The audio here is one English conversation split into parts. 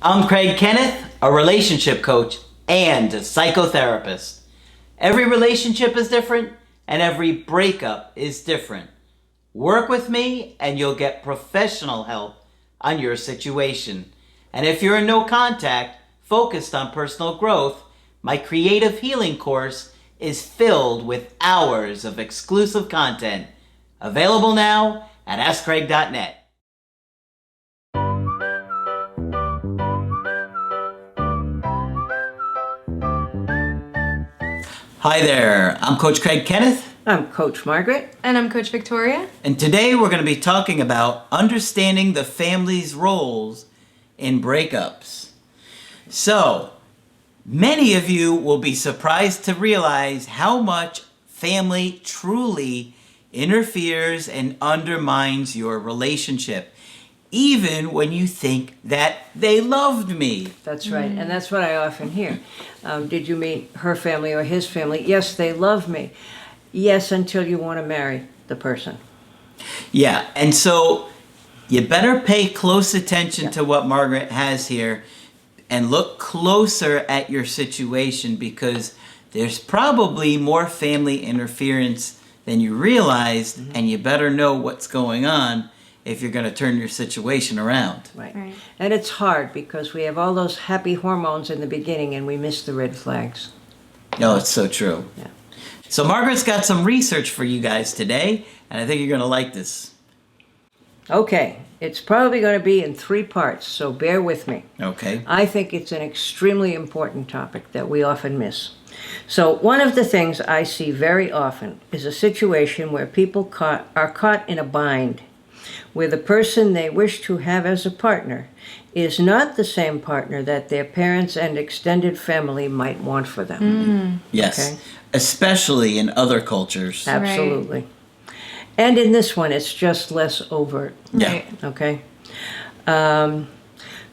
I'm Kenneth, a relationship coach and a psychotherapist. Every relationship is different and every breakup is different. Work with me and you'll get professional help on your situation. And if you're in no contact, focused on personal growth, my creative healing course is filled with hours of exclusive content. Available now at AskCraig.net. Hi there, I'm Coach Craig Kenneth. I'm Coach Margaret. And I'm Coach Victoria. And today we're going to be talking about understanding the family's roles in breakups. So, many of you will be surprised to realize how much family truly interferes and undermines your relationship, even when you think that they loved me. That's right, and that's what I often hear. Did you meet her family or his family? Yes, they love me. Yes, until you want to marry the person. Yeah, and so you better pay close attention to what Margaret has here and look closer at your situation, because there's probably more family interference than you realized, and you better know what's going on if you're going to turn your situation around. Right. And it's hard because we have all those happy hormones in the beginning and we miss the red flags. No, it's so true. Yeah. So Margaret's got some research for you guys today, and I think you're going to like this. Okay, it's probably going to be in 3 parts, so bear with me. Okay. I think it's an extremely important topic that we often miss. So one of the things I see very often is a situation where people are caught in a bind, where the person they wish to have as a partner is not the same partner that their parents and extended family might want for them. Yes, Okay. Especially in other cultures. Absolutely. And in this one, it's just less overt. Yeah. Okay?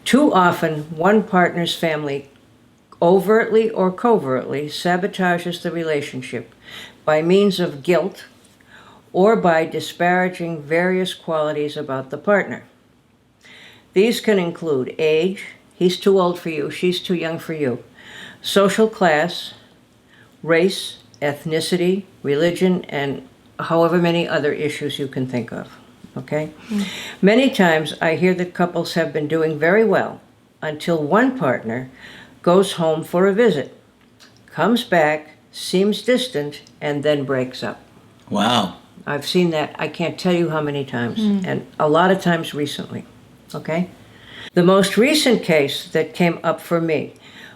Too often, one partner's family overtly or covertly sabotages the relationship by means of guilt or by disparaging various qualities about the partner. These can include age, he's too old for you, she's too young for you, social class, race, ethnicity, religion, and however many other issues you can think of. Okay? Many times I hear that couples have been doing very well until one partner goes home for a visit, comes back, seems distant, and then breaks up. Wow. I've seen that, I can't tell you how many times, and a lot of times recently. Okay? The most recent case that came up for me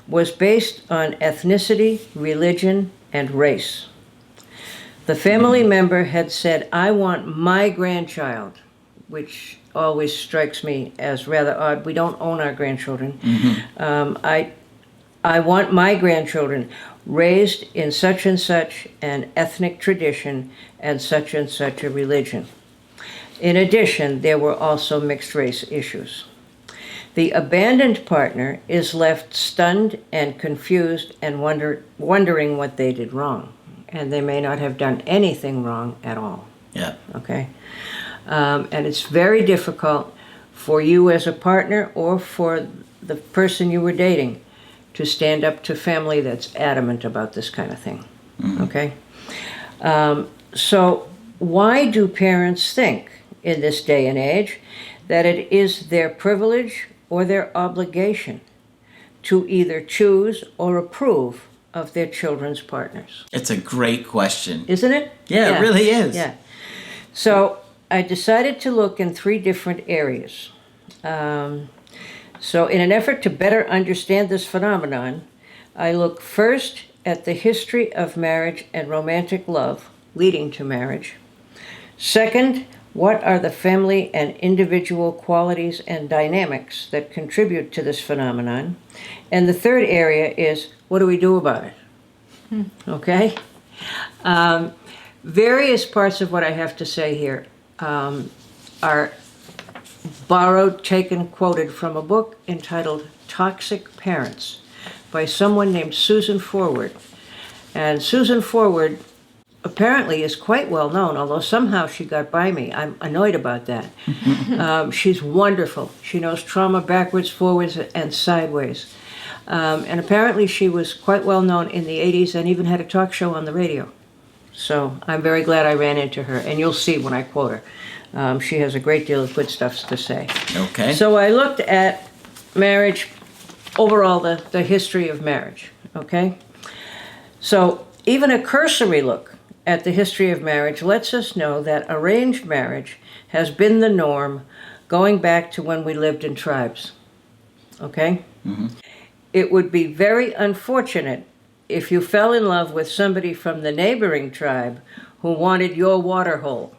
was based on ethnicity, religion, and race. The family member had said, I want my grandchild, which always strikes me as rather odd. We don't own our grandchildren. I want my grandchildren raised in such and such an ethnic tradition and such a religion. In addition, there were also mixed race issues. The abandoned partner is left stunned and confused and wondering what they did wrong. And they may not have done anything wrong at all. Yeah. Okay? And it's very difficult for you as a partner or for the person you were dating to stand up to family that's adamant about this kind of thing. Okay? So why do parents think in this day and age that it is their privilege or their obligation to either choose or approve of their children's partners? It's a great question. Isn't it? Yeah, it really is. Yeah. So I decided to look in 3 different areas. So in an effort to better understand this phenomenon, I look first at the history of marriage and romantic love leading to marriage. Second, what are the family and individual qualities and dynamics that contribute to this phenomenon? And the third area is, what do we do about it? Okay? Various parts of what I have to say here are borrowed, taken, quoted from a book entitled Toxic Parents by someone named Susan Forward. And Susan Forward apparently is quite well known, although somehow she got by me. I'm annoyed about that. She's wonderful. She knows trauma backwards, forwards, and sideways. And apparently she was quite well known in the 80s and even had a talk show on the radio. So I'm very glad I ran into her, and you'll see when I quote her. She has a great deal of good stuff to say. Okay. So I looked at marriage, overall the history of marriage, okay? So even a cursory look at the history of marriage lets us know that arranged marriage has been the norm going back to when we lived in tribes, okay? Mm-hmm. It would be very unfortunate if you fell in love with somebody from the neighboring tribe who wanted your water hole,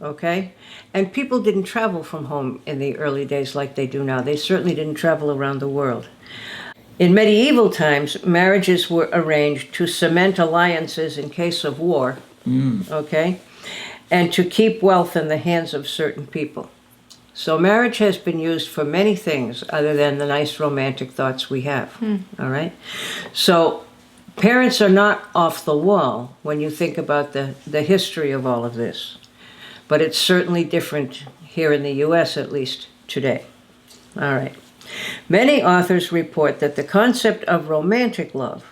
okay? And people didn't travel from home in the early days like they do now. They certainly didn't travel around the world. In medieval times, marriages were arranged to cement alliances in case of war, okay? And to keep wealth in the hands of certain people. So marriage has been used for many things other than the nice romantic thoughts we have, all right? So parents are not off the wall when you think about the history of all of this. But it's certainly different here in the U.S., at least today. All right. Many authors report that the concept of romantic love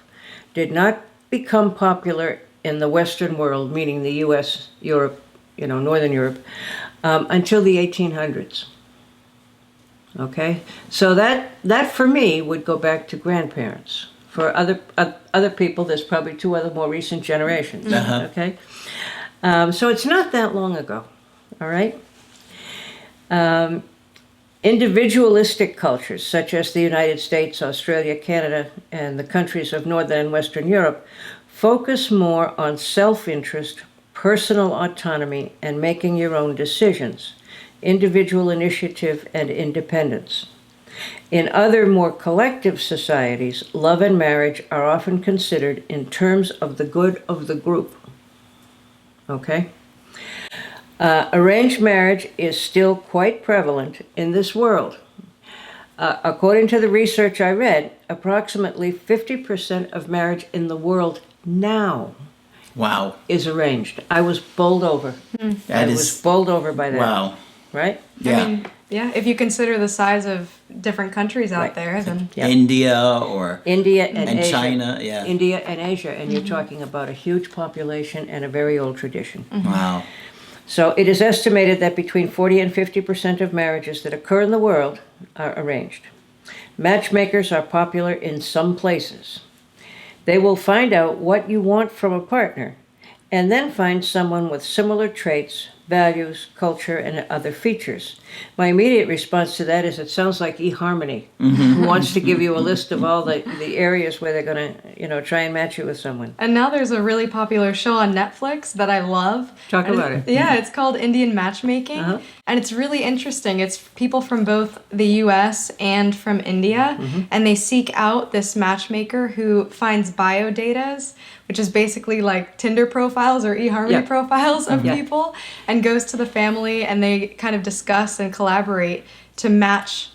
did not become popular in the Western world, meaning the U.S., Europe, Northern Europe, until the 1800s. Okay? So that for me would go back to grandparents. For other people, there's probably two other more recent generations. Okay? So it's not that long ago. All right? Individualistic cultures, such as the United States, Australia, Canada, and the countries of Northern and Western Europe, focus more on self-interest, personal autonomy, and making your own decisions, individual initiative, and independence. In other more collective societies, love and marriage are often considered in terms of the good of the group. Okay? Arranged marriage is still quite prevalent in this world. According to the research I read, approximately 50% of marriage in the world now is arranged. I was bowled over. I was bowled over by that. Wow. Right? Yeah. I mean, if you consider the size of different countries out there, then... Yeah. India and Asia. China, yeah. India and Asia, and you're talking about a huge population and a very old tradition. Wow. So it is estimated that between 40 and 50% of marriages that occur in the world are arranged. Matchmakers are popular in some places. They will find out what you want from a partner and then find someone with similar traits, values, culture, and other features. My immediate response to that is it sounds like eHarmony, who wants to give you a list of all the areas where they're going to, try and match you with someone. And now there's a really popular show on Netflix that I love. Talk about it. Yeah, it's called Indian Matchmaking. And it's really interesting. It's people from both the U.S. and from India. And they seek out this matchmaker who finds biodatas, which is basically like Tinder profiles or eHarmony profiles of people, and goes to the family, and they kind of discuss and collaborate to match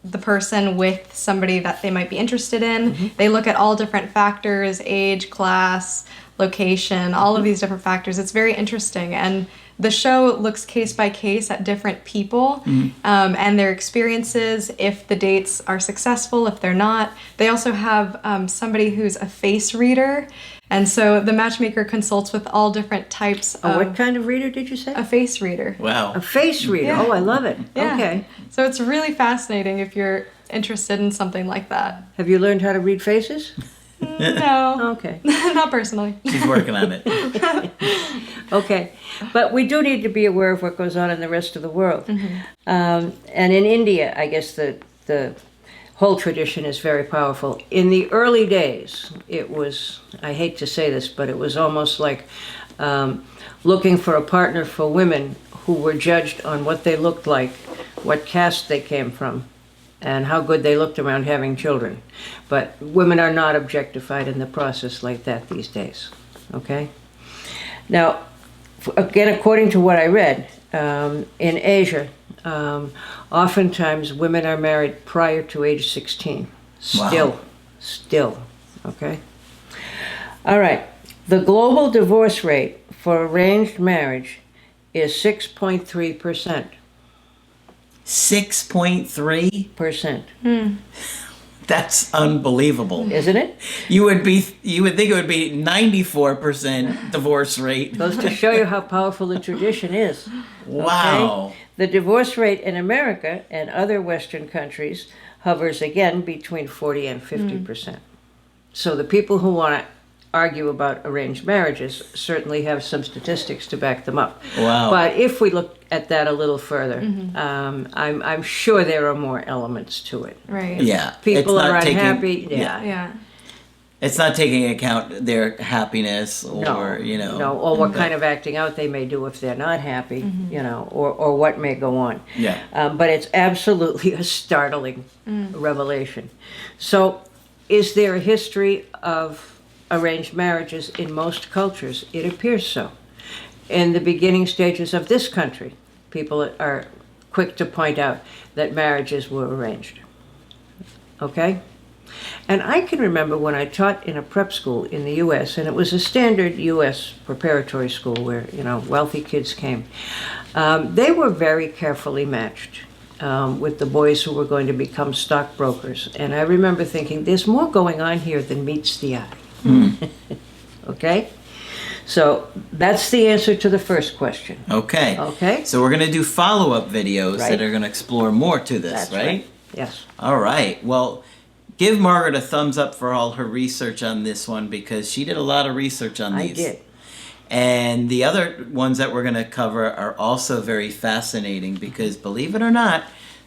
the person with somebody that they might be interested in. They look at all different factors, age, class, location, all of these different factors. It's very interesting. And the show looks case by case at different people and their experiences, if the dates are successful, if they're not. They also have somebody who's a face reader. And so the matchmaker consults with all different types of... What kind of reader did you say? A face reader. Wow. A face reader. Yeah. Oh, I love it. Yeah. Okay. So it's really fascinating if you're interested in something like that. Have you learned how to read faces? No. Okay. Not personally. She's working on it. Okay. But we do need to be aware of what goes on in the rest of the world. And in India, I guess the whole tradition is very powerful. In the early days, it was, I hate to say this, but it was almost like looking for a partner for women who were judged on what they looked like, what caste they came from, and how good they looked around having children. But women are not objectified in the process like that these days, okay? Now, again, according to what I read, in Asia, oftentimes women are married prior to age 16. Still, okay? All right. The global divorce rate for arranged marriage is 6.3%. 6.3%. That's unbelievable. Isn't it? You would think it would be 94% divorce rate. Goes to show you how powerful the tradition is. Wow. Okay? The divorce rate in America and other Western countries hovers again between 40 and 50%. So the people who want to argue about arranged marriages certainly have some statistics to back them up. Wow. But if we look at that a little further, I'm sure there are more elements to it. Right. Yeah. People It's are not unhappy. taking- Yeah. It's not taking into account their happiness or, or what kind of acting out they may do if they're not happy, or what may go on. Yeah. But it's absolutely a startling revelation. So, is there a history of arranged marriages in most cultures? It appears so. In the beginning stages of this country, people are quick to point out that marriages were arranged. Okay? And I can remember when I taught in a prep school in the U.S., and it was a standard U.S. preparatory school where, wealthy kids came. They were very carefully matched with the boys who were going to become stockbrokers. And I remember thinking, there's more going on here than meets the eye. Okay? So that's the answer to the first question. Okay. Okay? So we're going to do follow-up videos Right. that are going to explore more to this, That's right? Yes. All right. Well, give Margaret a thumbs up for all her research on this one because she did a lot of research on these. I did. And the other ones that we're going to cover are also very fascinating because, believe it or not,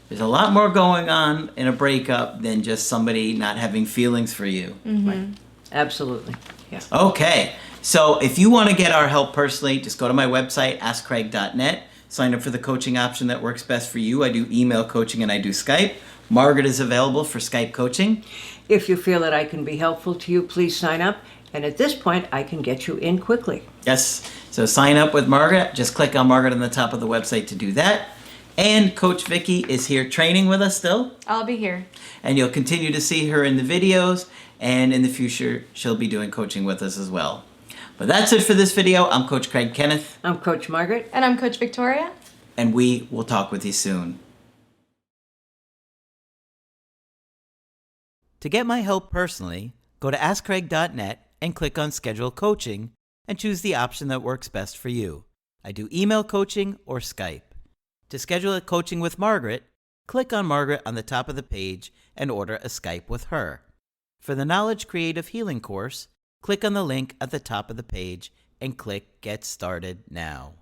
there's a lot more going on in a breakup than just somebody not having feelings for you. Right. Absolutely. Yeah. Okay. So if you want to get our help personally, just go to my website, askcraig.net. Sign up for the coaching option that works best for you. I do email coaching and I do Skype. Margaret is available for Skype coaching. If you feel that I can be helpful to you, please sign up. And at this point, I can get you in quickly. Yes. So sign up with Margaret. Just click on Margaret on the top of the website to do that. And Coach Vicky is here training with us still. I'll be here. And you'll continue to see her in the videos. And in the future, she'll be doing coaching with us as well. But that's it for this video. I'm Coach Craig Kenneth. I'm Coach Margaret. And I'm Coach Victoria. And we will talk with you soon. To get my help personally, go to askcraig.net and click on Schedule Coaching and choose the option that works best for you. I do email coaching or Skype. To schedule a coaching with Margaret, click on Margaret on the top of the page and order a Skype with her. For the Knowledge Creative Healing course, click on the link at the top of the page and click Get Started Now.